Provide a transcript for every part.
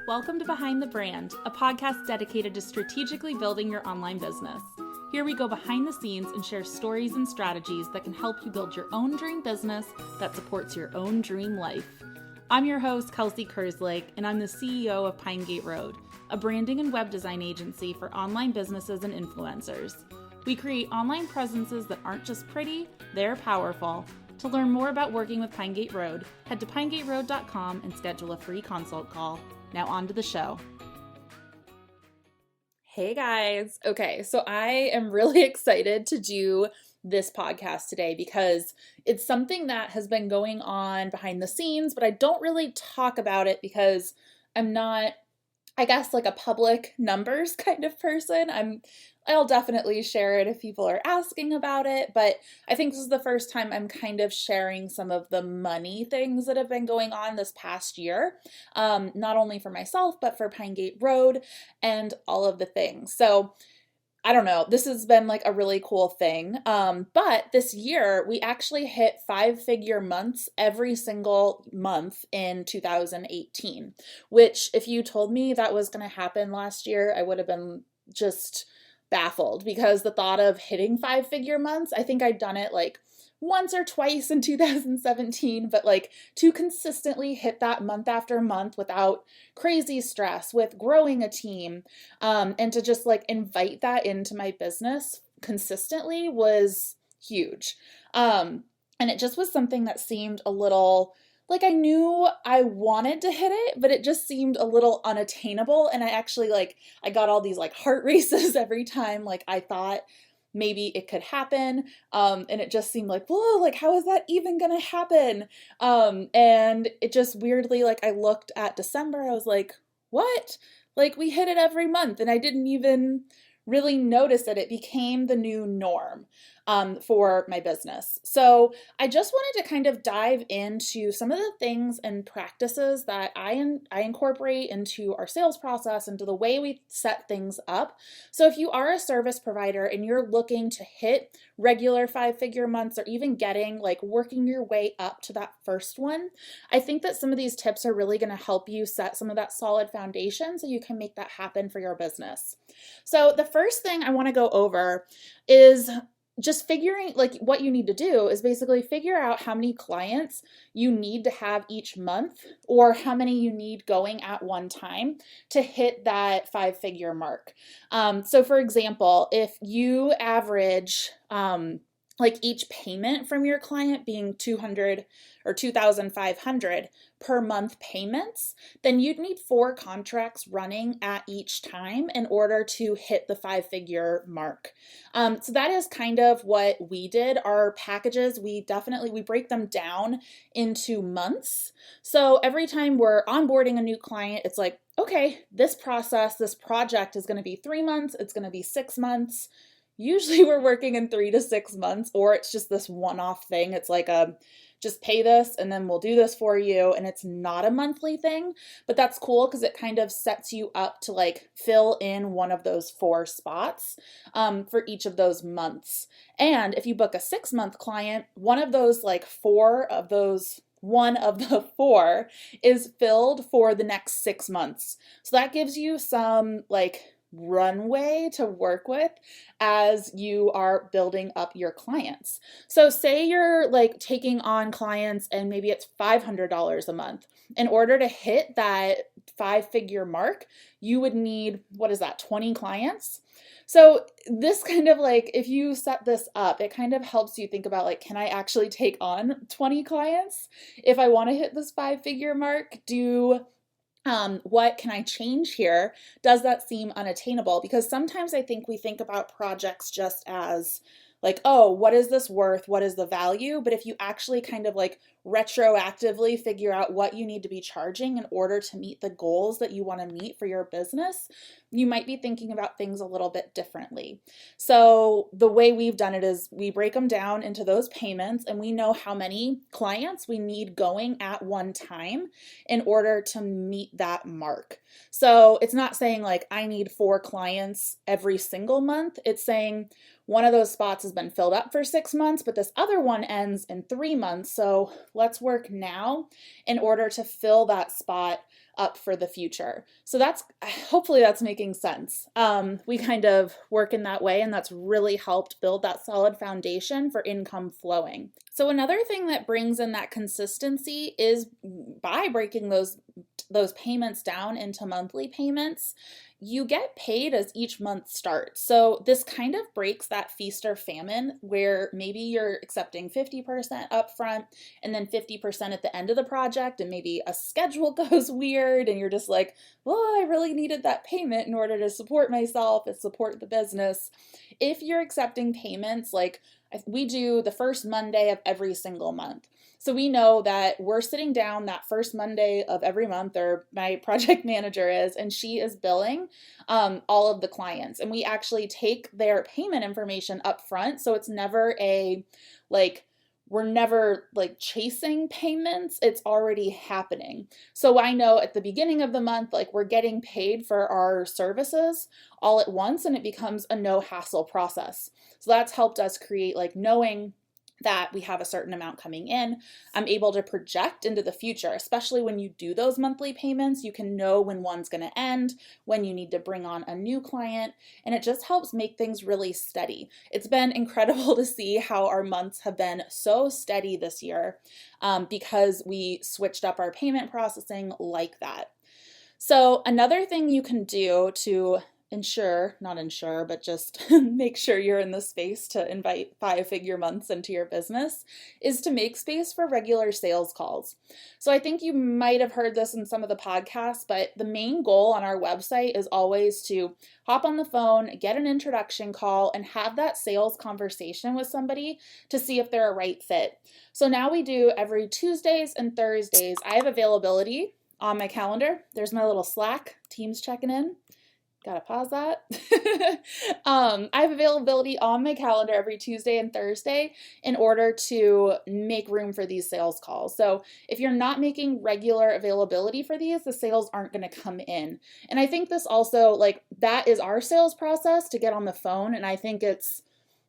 Welcome to Behind the Brand, a podcast dedicated to strategically building your online business. Here we go behind the scenes and share stories and strategies that can help you build your own dream business that supports your own dream life. I'm your host, Kelsey Kerslake, and I'm the CEO of Pinegate Road, a branding and web design agency for online businesses and influencers. We create online presences that aren't just pretty, they're powerful. To learn more about working with Pinegate Road, head to pinegateroad.com and schedule a free consult call. Now on to the show. Hey guys. Okay, so I am really excited to do this podcast today because it's something that has been going on behind the scenes, but I don't really talk about it because I'm not, I guess, like a public numbers kind of person. I'll definitely share it if people are asking about it, but I think this is the first time I'm kind of sharing some of the money things that have been going on this past year, not only for myself, but for Pinegate Road and all of the things. So I don't know, this has been like a really cool thing. But this year we actually hit 5-figure months every single month in 2018, which if you told me that was going to happen last year, I would have been just baffled because the thought of hitting 5-figure months, I think I'd done it like once or twice in 2017, but like to consistently hit that month after month without crazy stress, with growing a team, and to just like invite that into my business consistently was huge. And it just was something that seemed a little like I knew I wanted to hit it, but it just seemed a little unattainable. And I actually I got all these like heart races every time like I thought maybe it could happen. And it just seemed like, whoa, like how is that even gonna happen? And it just weirdly, like I looked at December, I was like, what? Like we hit it every month and I didn't even really notice that it became the new norm for my business. So I just wanted to kind of dive into some of the things and practices that I incorporate into our sales process, into the way we set things up. So if you are a service provider and you're looking to hit regular 5-figure months or even getting working your way up to that first one, I think that some of these tips are really going to help you set some of that solid foundation so you can make that happen for your business. So the first thing I want to go over is just figuring what you need to do is basically figure out how many clients you need to have each month or how many you need going at one time to hit that 5-figure mark. So for example, if you average each payment from your client being $200 or $2,500 per month payments, then you'd need 4 contracts running at each time in order to hit the 5-figure mark. So that is kind of what we did. Our packages, we break them down into months. So every time we're onboarding a new client, it's like, okay, this project is going to be 3 months. It's going to be 6 months. Usually we're working in 3 to 6 months, or it's just this one-off thing. It's like just pay this and then we'll do this for you. And it's not a monthly thing, but that's cool because it kind of sets you up to fill in one of those 4 spots for each of those months. And if you book a 6-month client, one of the 4 is filled for the next 6 months. So that gives you some runway to work with as you are building up your clients. So say you're taking on clients and maybe it's $500 a month. In order to hit that 5-figure mark, you would need, 20 clients? So this kind of if you set this up, it kind of helps you think about can I actually take on 20 clients if I want to hit this 5-figure mark? What can I change here? Does that seem unattainable? Because sometimes I think we think about projects just as oh, what is this worth? What is the value? But if you actually kind of retroactively figure out what you need to be charging in order to meet the goals that you want to meet for your business, you might be thinking about things a little bit differently. So the way we've done it is we break them down into those payments and we know how many clients we need going at one time in order to meet that mark. So it's not saying I need 4 clients every single month. It's saying one of those spots has been filled up for 6 months, but this other one ends in 3 months. So let's work now in order to fill that spot up for the future. So hopefully that's making sense. We kind of work in that way, and that's really helped build that solid foundation for income flowing. So another thing that brings in that consistency is by breaking those payments down into monthly payments. You get paid as each month starts. So this kind of breaks that feast or famine where maybe you're accepting 50% upfront and then 50% at the end of the project, and maybe a schedule goes weird and you're just like, well, I really needed that payment in order to support myself and support the business. If you're accepting payments, like we do the first Monday of every single month. So we know that we're sitting down that first Monday of every month, or my project manager is, and she is billing all of the clients. And we actually take their payment information up front. So it's never we're never chasing payments. It's already happening. So I know at the beginning of the month, we're getting paid for our services all at once, and it becomes a no hassle process. So that's helped us create knowing that we have a certain amount coming in. I'm able to project into the future, especially when you do those monthly payments. You can know when one's going to end, when you need to bring on a new client, and it just helps make things really steady. It's been incredible to see how our months have been so steady this year because we switched up our payment processing like that. So another thing you can do to just make sure you're in the space to invite 5-figure months into your business is to make space for regular sales calls. So I think you might have heard this in some of the podcasts, but the main goal on our website is always to hop on the phone, get an introduction call, and have that sales conversation with somebody to see if they're a right fit. So now we do every Tuesdays and Thursdays. I have availability on my calendar. There's my little Slack, Teams checking in. Gotta pause that. I have availability on my calendar every Tuesday and Thursday in order to make room for these sales calls. So if you're not making regular availability for these, the sales aren't going to come in. And I think this also, that is our sales process to get on the phone. And I think it's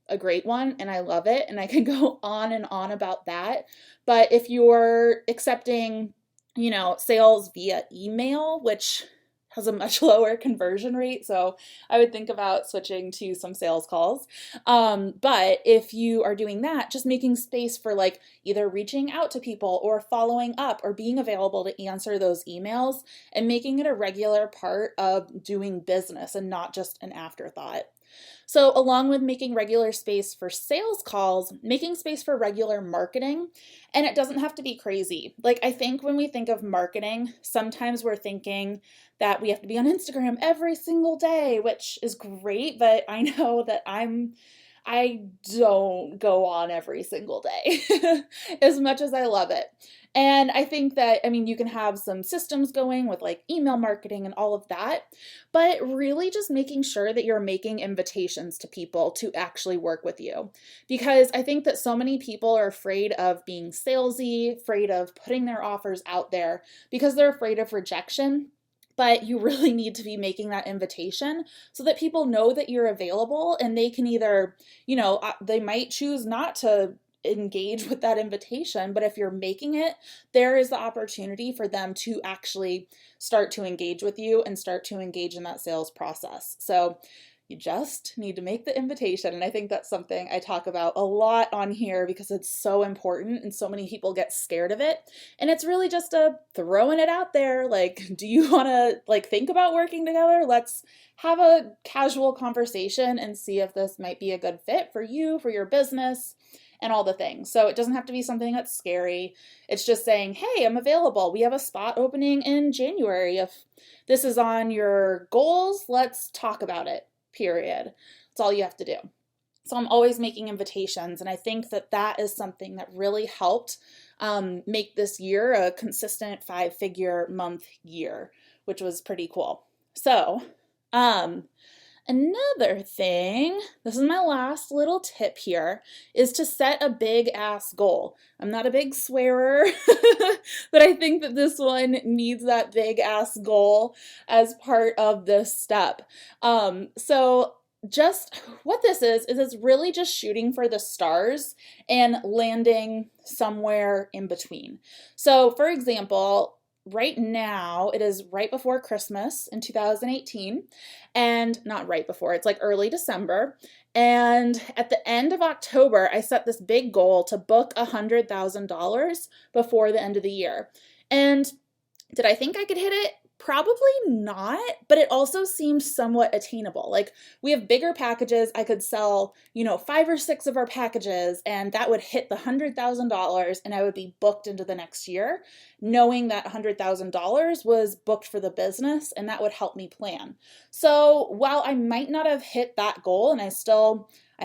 a great one and I love it. And I can go on and on about that. But if you're accepting, sales via email, which has a much lower conversion rate, so I would think about switching to some sales calls. But if you are doing that, just making space for either reaching out to people or following up or being available to answer those emails and making it a regular part of doing business and not just an afterthought. So along with making regular space for sales calls, making space for regular marketing, and it doesn't have to be crazy. I think when we think of marketing, sometimes we're thinking that we have to be on Instagram every single day, which is great, but I know that I don't go on every single day as much as I love it. And I think that, you can have some systems going with email marketing and all of that, but really just making sure that you're making invitations to people to actually work with you. Because I think that so many people are afraid of being salesy, afraid of putting their offers out there because they're afraid of rejection. But you really need to be making that invitation so that people know that you're available, and they can either, they might choose not to engage with that invitation, but if you're making it, there is the opportunity for them to actually start to engage with you and start to engage in that sales process. So you just need to make the invitation. And I think that's something I talk about a lot on here because it's so important and so many people get scared of it. And it's really just throwing it out there. Do you want to think about working together? Let's have a casual conversation and see if this might be a good fit for you, for your business, and all the things. So it doesn't have to be something that's scary. It's just saying, hey, I'm available. We have a spot opening in January. If this is on your goals, let's talk about it. Period. That's all you have to do. So I'm always making invitations, and I think that that is something that really helped make this year a consistent 5-figure month year, which was pretty cool. So another thing, this is my last little tip here, is to set a big ass goal. I'm not a big swearer, but I think that this one needs that big ass goal as part of this step. So just what this is it's really just shooting for the stars and landing somewhere in between. So, for example, right now it is right before Christmas in 2018, and not right before, it's like early December. And at the end of October, I set this big goal to book $100,000 before the end of the year. And did I think I could hit it? Probably not, but it also seems somewhat attainable. Like, we have bigger packages. I could sell, 5 or 6 of our packages, and that would hit the $100,000, and I would be booked into the next year, knowing that $100,000 was booked for the business, and that would help me plan. So while I might not have hit that goal, and I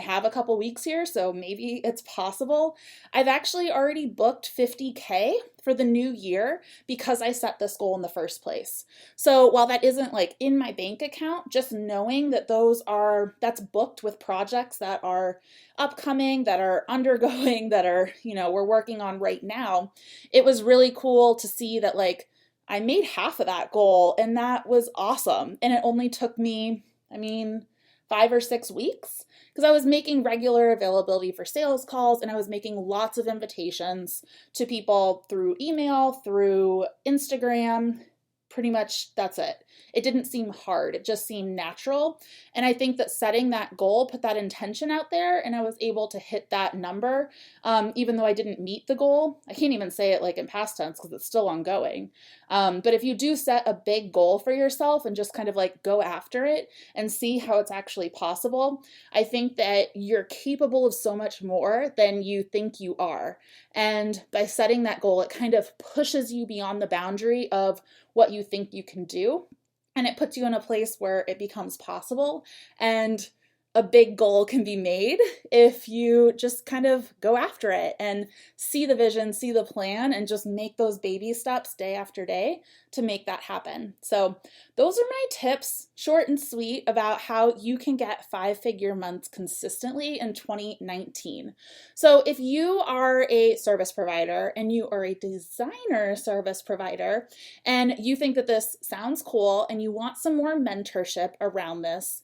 have a couple weeks here, so maybe it's possible, I've actually already booked $50K for the new year because I set this goal in the first place. So while that isn't like in my bank account, just knowing that that's booked with projects that are upcoming, that are undergoing, that are, we're working on right now, it was really cool to see that like I made half of that goal, and that was awesome. And it only took me, 5 or 6 weeks, because I was making regular availability for sales calls, and I was making lots of invitations to people through email, through Instagram. Pretty much that's it. It didn't seem hard. It just seemed natural. And I think that setting that goal put that intention out there, and I was able to hit that number, even though I didn't meet the goal. I can't even say it like in past tense because it's still ongoing. But if you do set a big goal for yourself and just kind of like go after it and see how it's actually possible, I think that you're capable of so much more than you think you are. And by setting that goal, it kind of pushes you beyond the boundary of what you think you can do. And it puts you in a place where it becomes possible. And a big goal can be made if you just kind of go after it and see the vision, see the plan, and just make those baby steps day after day to make that happen. So those are my tips, short and sweet, about how you can get 5-figure months consistently in 2019. So if you are a service provider and you are a designer service provider and you think that this sounds cool and you want some more mentorship around this,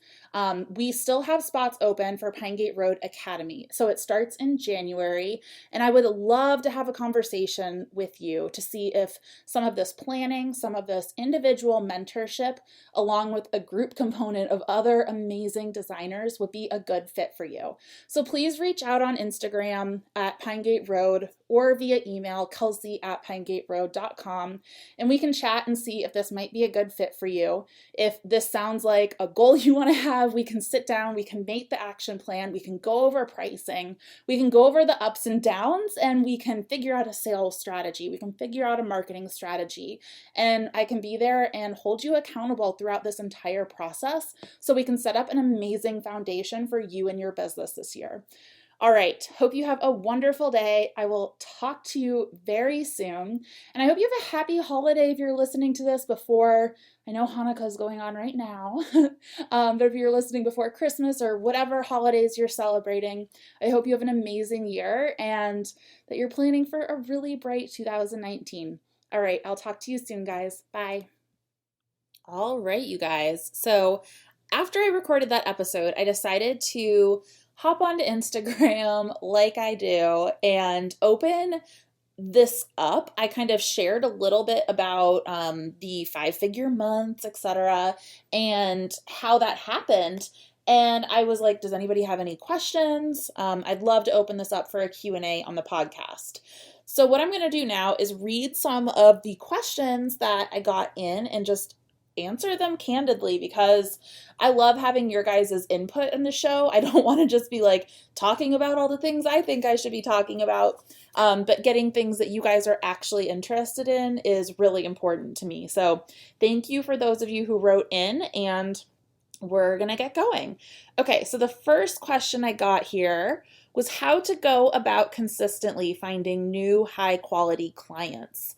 we still have spots open for Pinegate Road Academy. So it starts in January, and I would love to have a conversation with you to see if some of this planning, some of this individual mentorship, along with a group component of other amazing designers, would be a good fit for you. So please reach out on Instagram at Pinegate Road or via email, kelsey@pinegateroad.com, and we can chat and see if this might be a good fit for you. If this sounds like a goal you want to have, we can sit down, we can make the action plan, we can go over pricing, we can go over the ups and downs, and we can figure out a sales strategy, we can figure out a marketing strategy, and I can be there and hold you accountable throughout this entire process so we can set up an amazing foundation for you and your business this year. All right, hope you have a wonderful day. I will talk to you very soon, and I hope you have a happy holiday if you're listening to this before, I know Hanukkah is going on right now, but if you're listening before Christmas or whatever holidays you're celebrating, I hope you have an amazing year and that you're planning for a really bright 2019. All right, I'll talk to you soon, guys. Bye. All right, you guys. So after I recorded that episode, I decided to hop onto Instagram like I do and open this up. I kind of shared a little bit about the 5-figure months, etc., and how that happened. And I was like, does anybody have any questions? I'd love to open this up for a Q&A on the podcast. So what I'm going to do now is read some of the questions that I got in and just answer them candidly, because I love having your guys' input in the show. I don't want to just be like talking about all the things I think I should be talking about, but getting things that you guys are actually interested in is really important to me. So thank you for those of you who wrote in, and we're going to get going. Okay, so the first question I got here was how to go about consistently finding new high quality clients.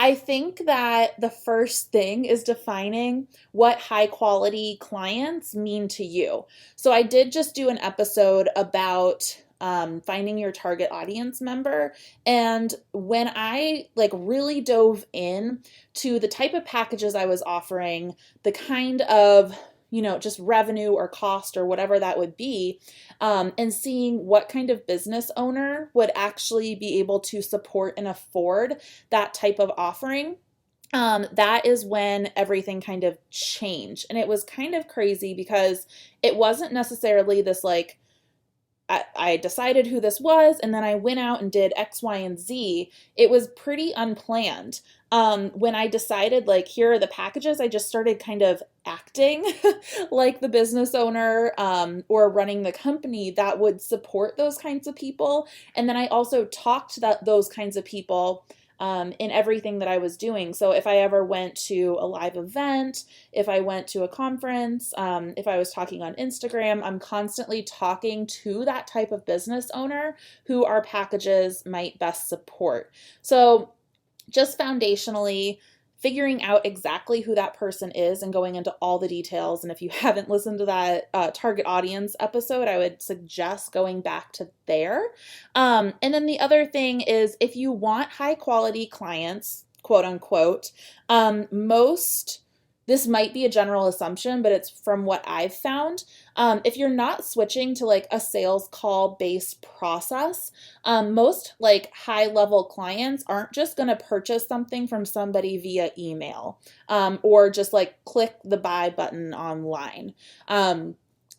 I think that the first thing is defining what high quality clients mean to you. So I did just do an episode about finding your target audience member. And when I really dove in to the type of packages I was offering, the kind of just revenue or cost or whatever that would be, and seeing what kind of business owner would actually be able to support and afford that type of offering. That is when everything kind of changed. And it was kind of crazy because it wasn't necessarily this like, I decided who this was, and then I went out and did X, Y, and Z. It was pretty unplanned. When I decided, like, here are the packages, I just started kind of acting like the business owner, or running the company that would support those kinds of people. And then I also talked to those kinds of people in everything that I was doing. So if I ever went to a live event, if I went to a conference, if I was talking on Instagram, I'm constantly talking to that type of business owner who our packages might best support. So just foundationally, figuring out exactly who that person is and going into all the details. And if you haven't listened to that target audience episode, I would suggest going back to there. And then the other thing is, if you want high quality clients, quote unquote, this might be a general assumption, but it's from what I've found. If you're not switching to like a sales call based process, most like high level clients aren't just going to purchase something from somebody via email, or just like click the buy button online.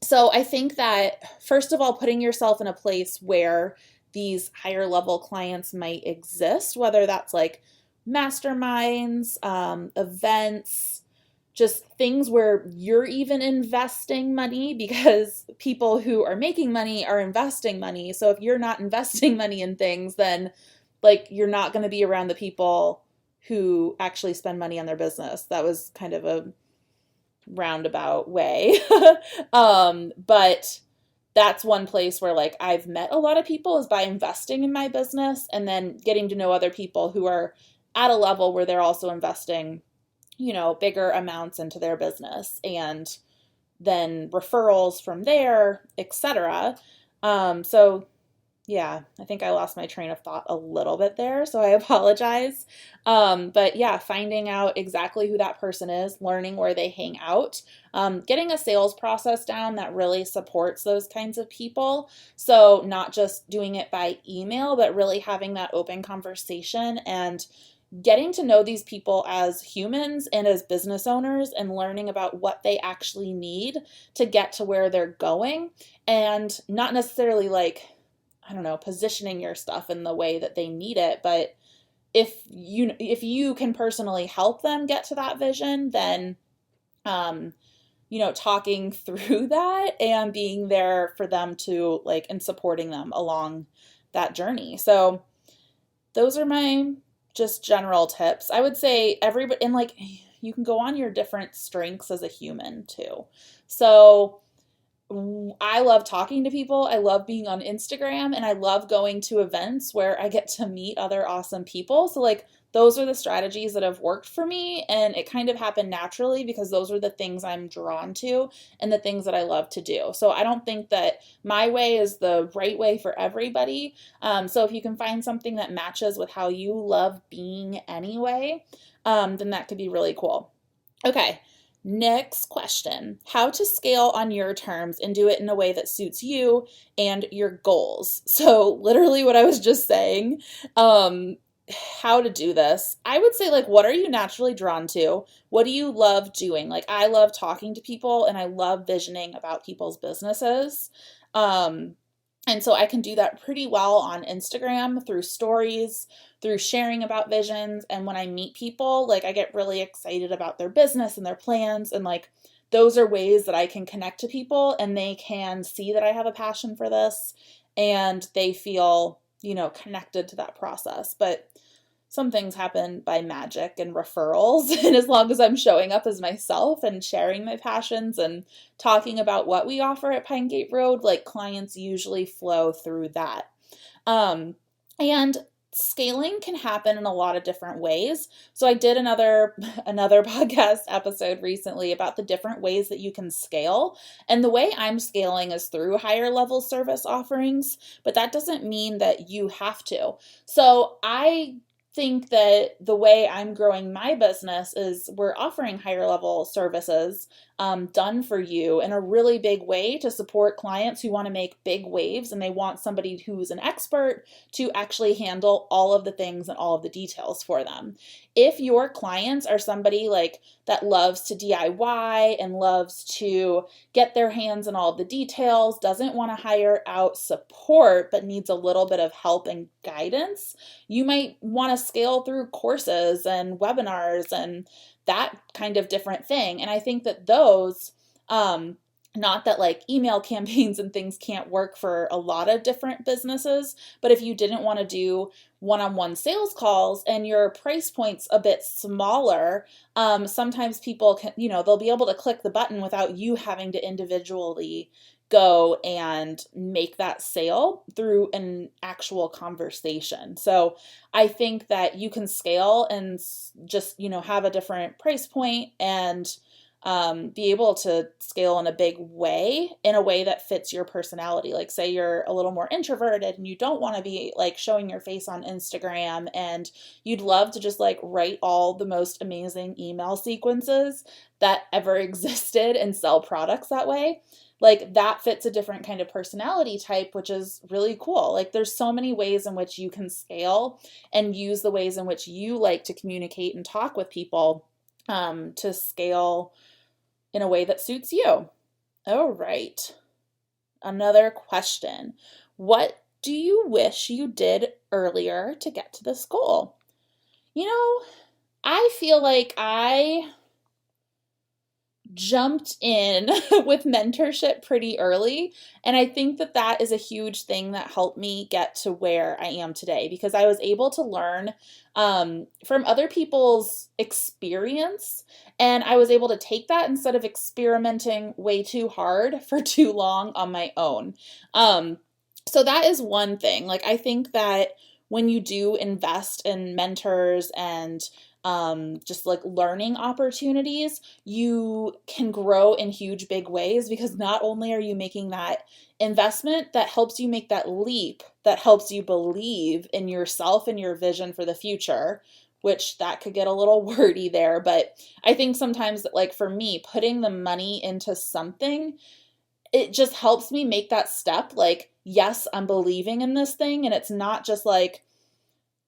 So I think that, first of all, putting yourself in a place where these higher level clients might exist, whether that's like masterminds, events, just things where you're even investing money, because people who are making money are investing money. So if you're not investing money in things, then like you're not going to be around the people who actually spend money on their business. That was kind of a roundabout way. But that's one place where like I've met a lot of people is by investing in my business and then getting to know other people who are at a level where they're also investing bigger amounts into their business, and then referrals from there, etc. So yeah, I think I lost my train of thought a little bit there, so I apologize. But yeah, finding out exactly who that person is, learning where they hang out, getting a sales process down that really supports those kinds of people. So not just doing it by email, but really having that open conversation and getting to know these people as humans and as business owners, and learning about what they actually need to get to where they're going, and not necessarily like, I don't know, positioning your stuff in the way that they need it. But if you can personally help them get to that vision, then, talking through that and being there for them to like, and supporting them along that journey. So those are my just general tips. I would say everybody, and like, you can go on your different strengths as a human too. So I love talking to people. I love being on Instagram, and I love going to events where I get to meet other awesome people. So like, those are the strategies that have worked for me, and it kind of happened naturally because those are the things I'm drawn to and the things that I love to do. So I don't think that my way is the right way for everybody. So if you can find something that matches with how you love being anyway, then that could be really cool. Okay. Next question: how to scale on your terms and do it in a way that suits you and your goals. So literally what I was just saying, how to do this. I would say, like, what are you naturally drawn to? What do you love doing? Like, I love talking to people and I love visioning about people's businesses. And so I can do that pretty well on Instagram through stories, through sharing about visions. And when I meet people, like, I get really excited about their business and their plans. And like, those are ways that I can connect to people, and they can see that I have a passion for this, and they feel, connected to that process. But some things happen by magic and referrals. And as long as I'm showing up as myself and sharing my passions and talking about what we offer at Pinegate Road, like, clients usually flow through that. And scaling can happen in a lot of different ways. So I did another podcast episode recently about the different ways that you can scale. And the way I'm scaling is through higher level service offerings, but that doesn't mean that you have to. So I think that the way I'm growing my business is we're offering higher level services done for you in a really big way to support clients who want to make big waves and they want somebody who's an expert to actually handle all of the things and all of the details for them. If your clients are somebody like that loves to DIY and loves to get their hands on all of the details, doesn't want to hire out support, but needs a little bit of help and guidance, you might want to scale through courses and webinars and that kind of different thing. And I think that those, not that like email campaigns and things can't work for a lot of different businesses, but if you didn't want to do one-on-one sales calls and your price point's a bit smaller, sometimes people can, they'll be able to click the button without you having to individually go and make that sale through an actual conversation. So I think that you can scale and just, have a different price point and be able to scale in a big way, in a way that fits your personality. Like say you're a little more introverted and you don't want to be like showing your face on Instagram and you'd love to just like write all the most amazing email sequences that ever existed and sell products that way. Like that fits a different kind of personality type, which is really cool. Like there's so many ways in which you can scale and use the ways in which you like to communicate and talk with people to scale in a way that suits you. All right. Another question. What do you wish you did earlier to get to this goal? I feel like I jumped in with mentorship pretty early. And I think that that is a huge thing that helped me get to where I am today, because I was able to learn from other people's experience. And I was able to take that instead of experimenting way too hard for too long on my own. So that is one thing. Like, I think that when you do invest in mentors and just like learning opportunities, you can grow in huge big ways, because not only are you making that investment that helps you make that leap, that helps you believe in yourself and your vision for the future, which that could get a little wordy there. But I think sometimes that, like for me, putting the money into something, it just helps me make that step. Like, yes, I'm believing in this thing, and it's not just like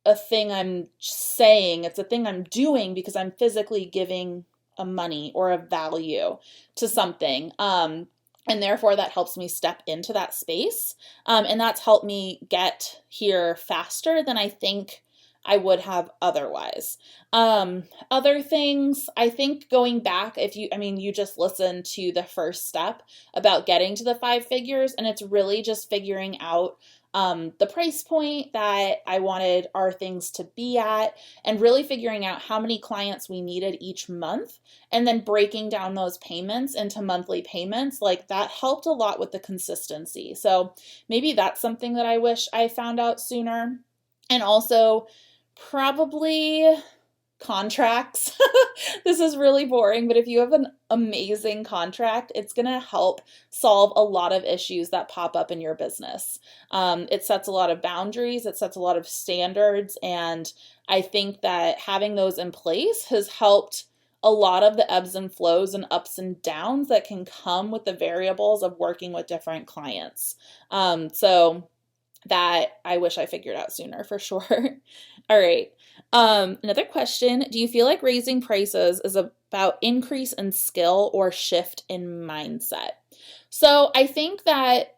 a thing I'm saying, it's a thing I'm doing because I'm physically giving a money or a value to something. And therefore that helps me step into that space. And that's helped me get here faster than I think I would have otherwise. Other things, I think going back, you just listened to the first step about getting to the 5 figures, and it's really just figuring out the price point that I wanted our things to be at, and really figuring out how many clients we needed each month, and then breaking down those payments into monthly payments. Like that helped a lot with the consistency. So maybe that's something that I wish I found out sooner. And also probably contracts. This is really boring, but if you have an amazing contract, it's going to help solve a lot of issues that pop up in your business. It sets a lot of boundaries, it sets a lot of standards, and I think that having those in place has helped a lot of the ebbs and flows and ups and downs that can come with the variables of working with different clients. So that I wish I figured out sooner for sure. All right. Another question. Do you feel like raising prices is about increase in skill or shift in mindset? So I think that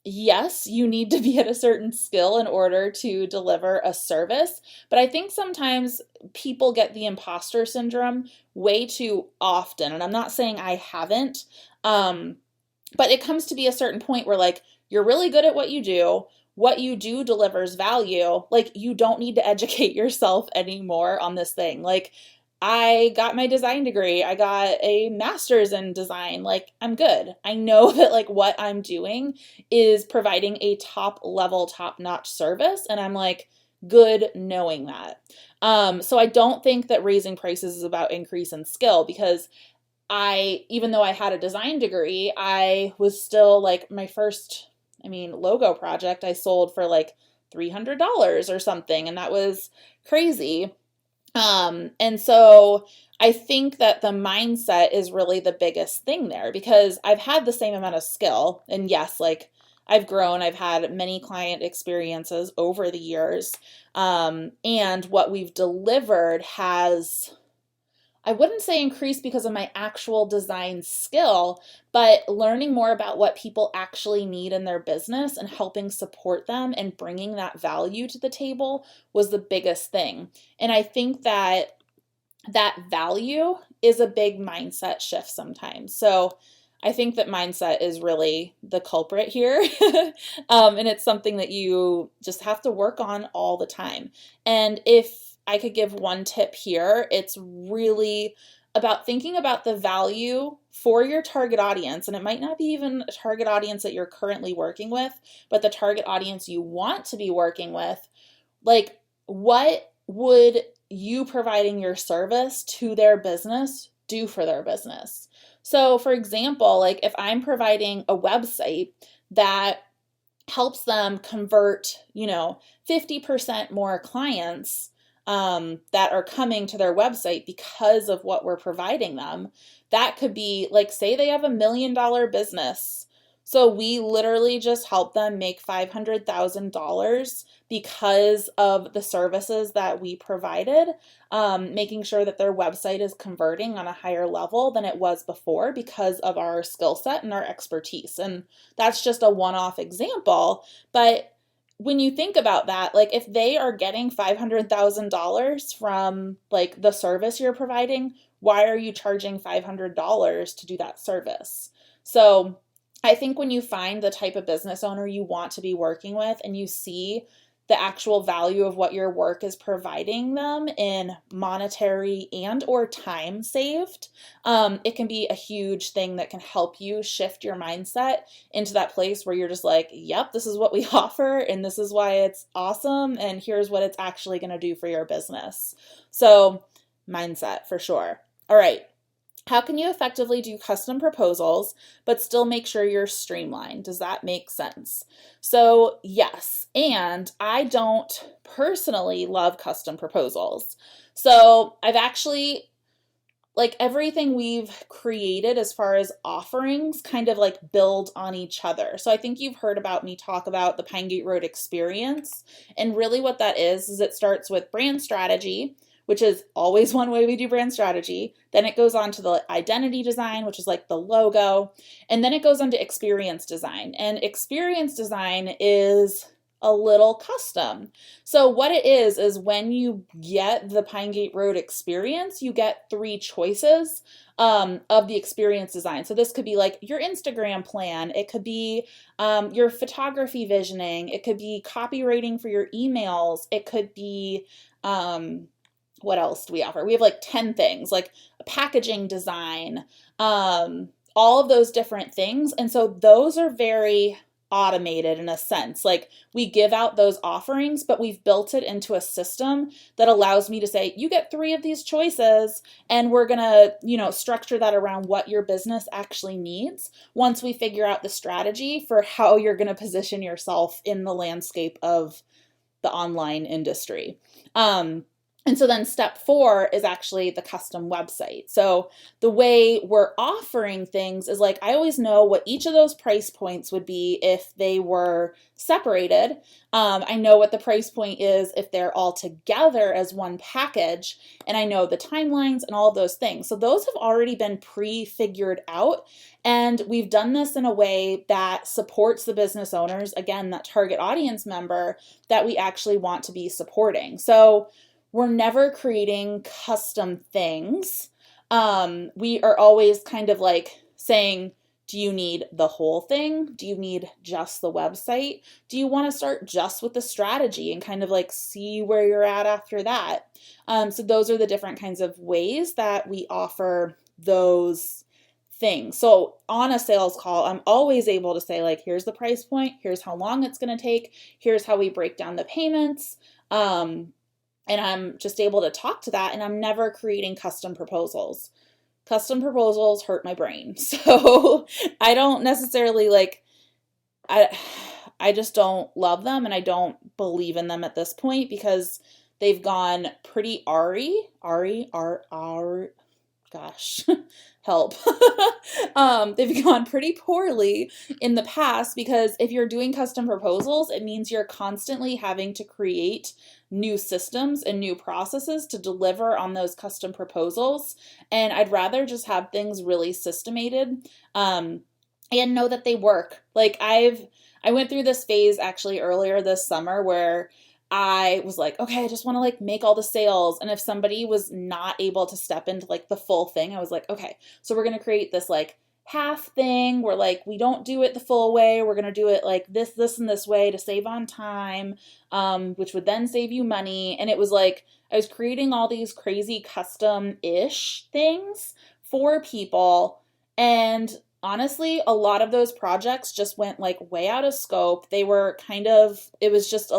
yes, you need to be at a certain skill in order to deliver a service. But I think sometimes people get the imposter syndrome way too often. And I'm not saying I haven't, but it comes to be a certain point where like, you're really good at what you do. What you do delivers value. Like, you don't need to educate yourself anymore on this thing. Like, I got my design degree. I got a master's in design. Like, I'm good. I know that like what I'm doing is providing a top level, top notch service. And I'm like good knowing that. So I don't think that raising prices is about increase in skill, because even though I had a design degree, I was still like my first logo project I sold for like $300 or something. And that was crazy. And so I think that the mindset is really the biggest thing there, because I've had the same amount of skill. And yes, like I've grown, I've had many client experiences over the years. And what we've delivered has, I wouldn't say increased because of my actual design skill, but learning more about what people actually need in their business and helping support them and bringing that value to the table was the biggest thing. And I think that that value is a big mindset shift sometimes. So I think that mindset is really the culprit here. And it's something that you just have to work on all the time. And if I could give one tip here, it's really about thinking about the value for your target audience. And it might not be even a target audience that you're currently working with, but the target audience you want to be working with. Like, what would you providing your service to their business do for their business? So for example, like if I'm providing a website that helps them convert, 50% more clients that are coming to their website because of what we're providing them, that could be like, say they have $1 million business. So we literally just help them make $500,000 because of the services that we provided, making sure that their website is converting on a higher level than it was before because of our skill set and our expertise. And that's just a one-off example. But when you think about that, like if they are getting $500,000 from like the service you're providing, why are you charging $500 to do that service? So I think when you find the type of business owner you want to be working with and you see the actual value of what your work is providing them in monetary and or time saved, it can be a huge thing that can help you shift your mindset into that place where you're just like, yep, this is what we offer and this is why it's awesome and here's what it's actually going to do for your business. So mindset for sure. All right. How can you effectively do custom proposals, but still make sure you're streamlined? Does that make sense? So yes, and I don't personally love custom proposals. So I've actually, like everything we've created as far as offerings kind of like build on each other. So I think you've heard about me talk about the Pinegate Road experience. And really what that is it starts with brand strategy, which is always one way we do brand strategy. Then it goes on to the identity design, which is like the logo. And then it goes on to experience design. And experience design is a little custom. So what it is when you get the Pinegate Road experience, you get 3 choices of the experience design. So this could be like your Instagram plan. It could be your photography visioning. It could be copywriting for your emails. It could be, what else do we offer? We have like 10 things, like a packaging design, all of those different things. And so those are very automated in a sense. Like we give out those offerings, but we've built it into a system that allows me to say, you get 3 of these choices and we're going to, structure that around what your business actually needs once we figure out the strategy for how you're going to position yourself in the landscape of the online industry. And so then step 4 is actually the custom website. So the way we're offering things is like, I always know what each of those price points would be if they were separated. I know what the price point is if they're all together as one package, and I know the timelines and all of those things. So those have already been pre-figured out, and we've done this in a way that supports the business owners, again, that target audience member that we actually want to be supporting. So we're never creating custom things. We are always kind of like saying, do you need the whole thing? Do you need just the website? Do you want to start just with the strategy and kind of like see where you're at after that? So those are the different kinds of ways that we offer those things. So on a sales call, I'm always able to say like, here's the price point, here's how long it's going to take, here's how we break down the payments. And I'm just able to talk to that, and I'm never creating custom proposals. Custom proposals hurt my brain. So I don't necessarily like, I just don't love them and I don't believe in them at this point because they've gone pretty gosh, help. They've gone pretty poorly in the past because if you're doing custom proposals, it means you're constantly having to create new systems and new processes to deliver on those custom proposals. And I'd rather just have things really systemated, and know that they work. Like I went through this phase actually earlier this summer where I was like, okay, I just want to like make all the sales. And if somebody was not able to step into like the full thing, I was like, okay, so we're going to create this like half thing where like we don't do it the full way. We're going to do it like this, and this way to save on time, which would then save you money. And it was like, I was creating all these crazy custom-ish things for people. And honestly, a lot of those projects just went like way out of scope. They were it was just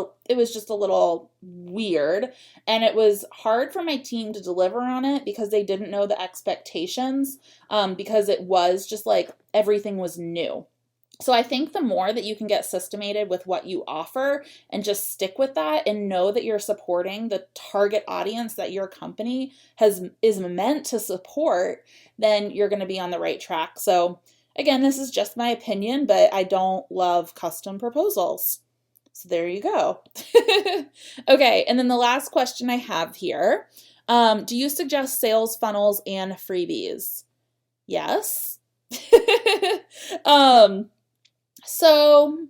a little weird, and it was hard for my team to deliver on it because they didn't know the expectations, because it was just like everything was new. So I think the more that you can get systemated with what you offer and just stick with that and know that you're supporting the target audience that your company is meant to support, then you're going to be on the right track. So again, this is just my opinion, but I don't love custom proposals. So there you go. Okay, and then the last question I have here, do you suggest sales funnels and freebies? Yes. So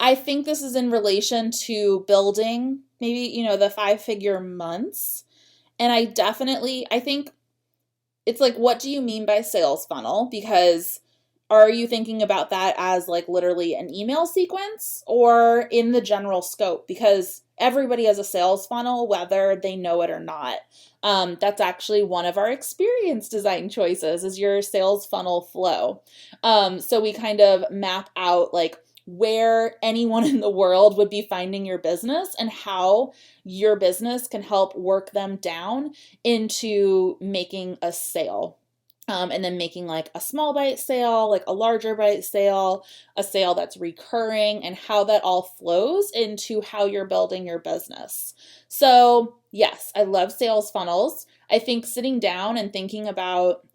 I think this is in relation to building maybe, the 5-figure months. And I think it's like, what do you mean by sales funnel? Because are you thinking about that as like literally an email sequence or in the general scope? Because everybody has a sales funnel, whether they know it or not. That's actually one of our experience design choices is your sales funnel flow. So we kind of map out like where anyone in the world would be finding your business and how your business can help work them down into making a sale. And then making like a small bite sale, like a larger bite sale, a sale that's recurring, and how that all flows into how you're building your business. So yes, I love sales funnels. I think sitting down and thinking about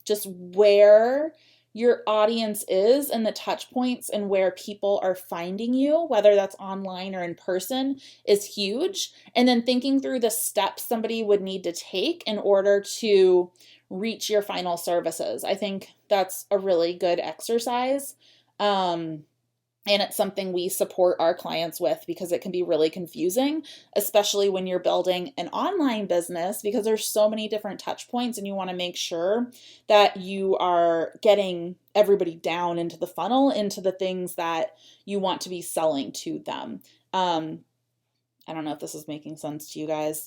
just where your audience is and the touch points and where people are finding you, whether that's online or in person, is huge. And then thinking through the steps somebody would need to take in order to reach your final services. I think that's a really good exercise. And it's something we support our clients with because it can be really confusing, especially when you're building an online business because there's so many different touch points and you want to make sure that you are getting everybody down into the funnel, into the things that you want to be selling to them. I don't know if this is making sense to you guys.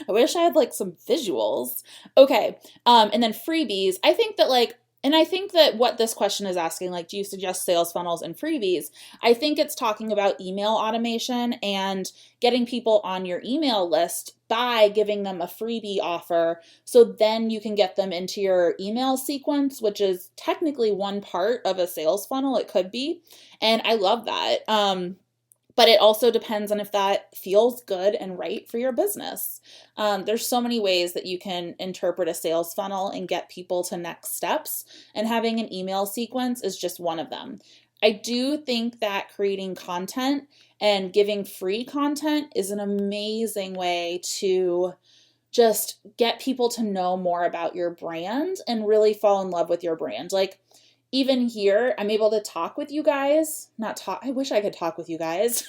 I wish I had like some visuals. Okay. And then freebies. I think that what this question is asking, like, do you suggest sales funnels and freebies? I think it's talking about email automation and getting people on your email list by giving them a freebie offer. So then you can get them into your email sequence, which is technically one part of a sales funnel. It could be. And I love that. But it also depends on if that feels good and right for your business. There's so many ways that you can interpret a sales funnel and get people to next steps, and having an email sequence is just one of them. I do think that creating content and giving free content is an amazing way to just get people to know more about your brand and really fall in love with your brand. Like, even here, I'm able to talk with you guys. I wish I could talk with you guys.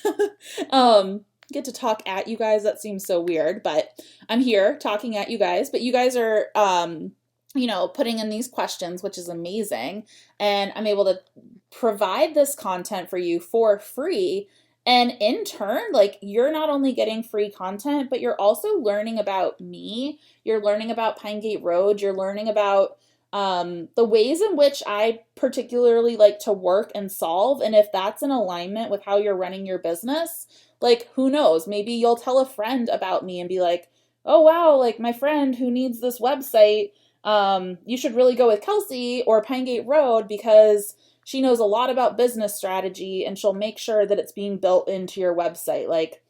Get to talk at you guys. That seems so weird, but I'm here talking at you guys. But you guys are, putting in these questions, which is amazing. And I'm able to provide this content for you for free. And in turn, like, you're not only getting free content, but you're also learning about me. You're learning about Pinegate Road. You're learning about the ways in which I particularly like to work and solve. And if that's in alignment with how you're running your business, like, who knows, maybe you'll tell a friend about me and be like, oh, wow, like my friend who needs this website, you should really go with Kelsey or Pinegate Road because she knows a lot about business strategy and she'll make sure that it's being built into your website. Like,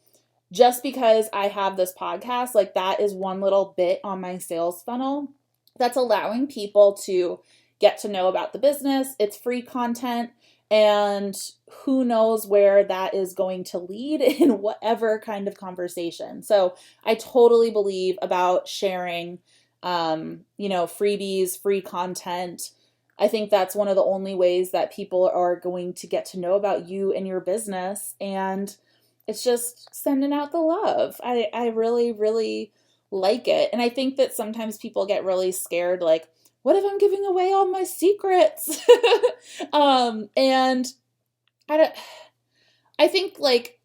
just because I have this podcast, like that is one little bit on my sales funnel that's allowing people to get to know about the business. It's free content, and who knows where that is going to lead in whatever kind of conversation. So I totally believe about sharing, freebies, free content. I think that's one of the only ways that people are going to get to know about you and your business. And it's just sending out the love. I really, really like it. And I think that sometimes people get really scared, like, what if I'm giving away all my secrets? And I think like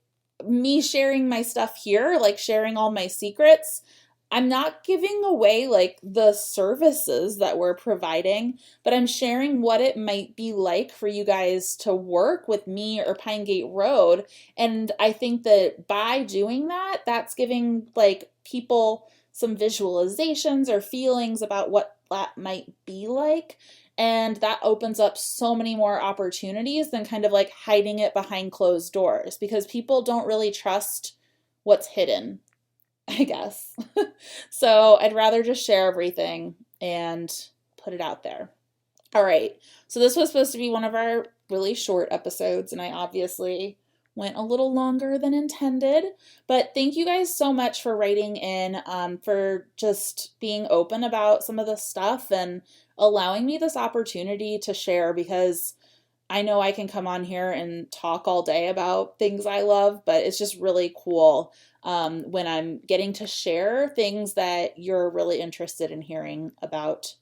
me sharing my stuff here, like sharing all my secrets, I'm not giving away like the services that we're providing, but I'm sharing what it might be like for you guys to work with me or Pinegate Road. And I think that by doing that, that's giving like people some visualizations or feelings about what that might be like. And that opens up so many more opportunities than kind of like hiding it behind closed doors, because people don't really trust what's hidden, I guess. So I'd rather just share everything and put it out there. All right. So this was supposed to be one of our really short episodes, and I obviously went a little longer than intended, but thank you guys so much for writing in, for just being open about some of the stuff and allowing me this opportunity to share, because I know I can come on here and talk all day about things I love, but it's just really cool when I'm getting to share things that you're really interested in hearing about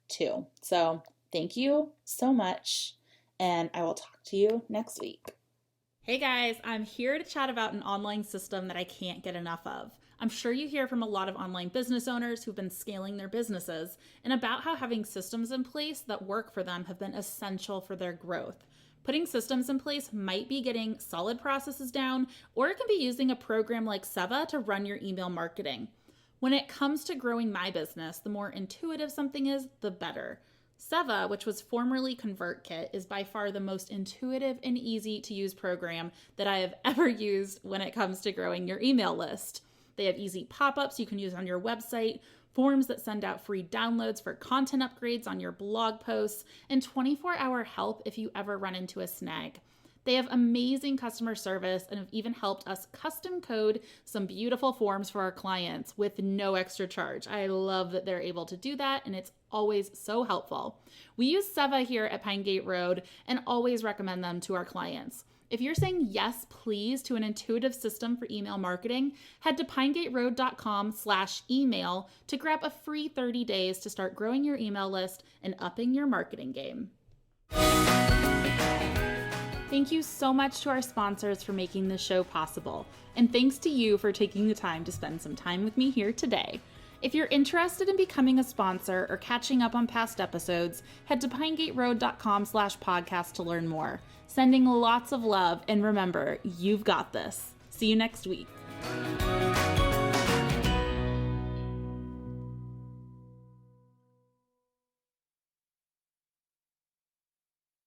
too. So thank you so much, and I will talk to you next week. Hey guys, I'm here to chat about an online system that I can't get enough of. I'm sure you hear from a lot of online business owners who've been scaling their businesses and about how having systems in place that work for them have been essential for their growth. Putting systems in place might be getting solid processes down, or it can be using a program like Seva to run your email marketing. When it comes to growing my business, the more intuitive something is, the better. Seva, which was formerly ConvertKit, is by far the most intuitive and easy to use program that I have ever used when it comes to growing your email list. They have easy pop-ups you can use on your website, forms that send out free downloads for content upgrades on your blog posts, and 24-hour help if you ever run into a snag. They have amazing customer service and have even helped us custom code some beautiful forms for our clients with no extra charge. I love that they're able to do that, and it's always so helpful. We use Seva here at Pinegate Road and always recommend them to our clients. If you're saying yes, please, to an intuitive system for email marketing, head to pinegateroad.com/email to grab a free 30 days to start growing your email list and upping your marketing game. Thank you so much to our sponsors for making this show possible, and thanks to you for taking the time to spend some time with me here today. If you're interested in becoming a sponsor or catching up on past episodes, head to pinegateroad.com/podcast to learn more. Sending lots of love, and remember, you've got this. See you next week.